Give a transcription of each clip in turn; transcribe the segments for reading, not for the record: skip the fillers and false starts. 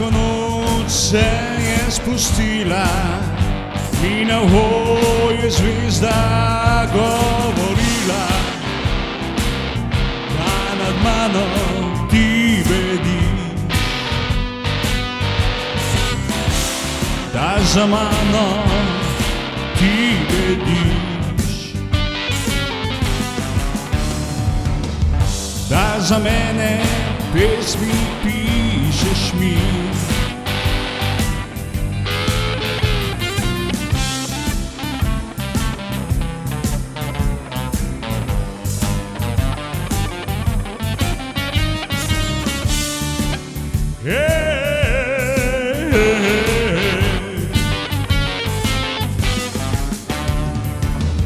Kako noč se je spustila, mi na uho je zvezda govorila, da nad mano ti bedi, da za mano ti bediš, da za mene pesmi pišeš mi.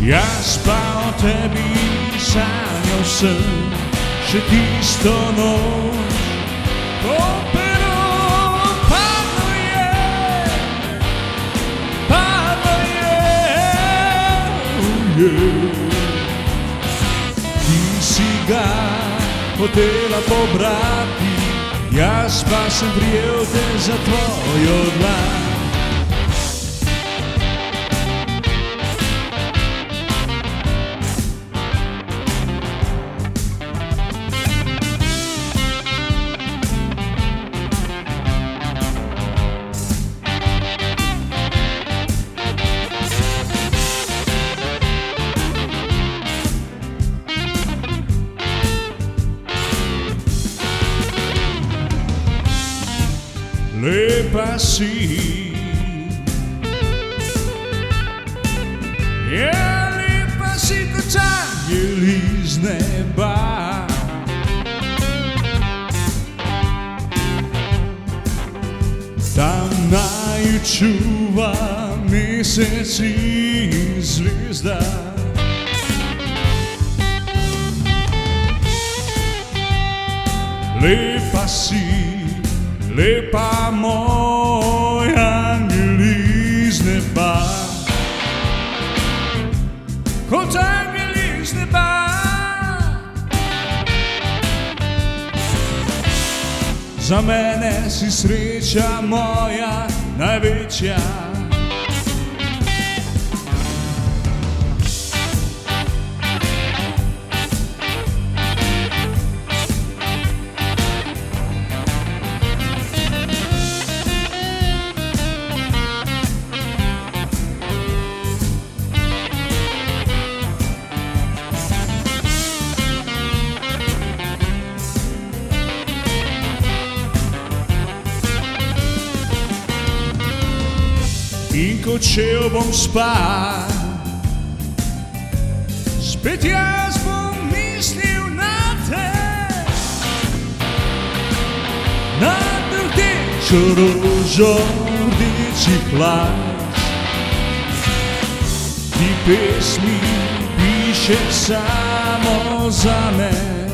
Jaz pa o tebi sanjal sem še tisto noč, ko pero padlo je. Ti si ga hotela pobrati, jaz pa sem prijel te za tvojo dlan. Lepa si, lepa si kot angel iz neba. Tam naju čuva mesec in zvezda. Lepa si, lepa moj angel iz neba, kot angel iz neba. Za mene si sreča moja največja. In ko odšel bom spat, spet jaz bom mislil na te, na rdečo rožo, rdeči plašč. Ti pesmi pišeš samo zame.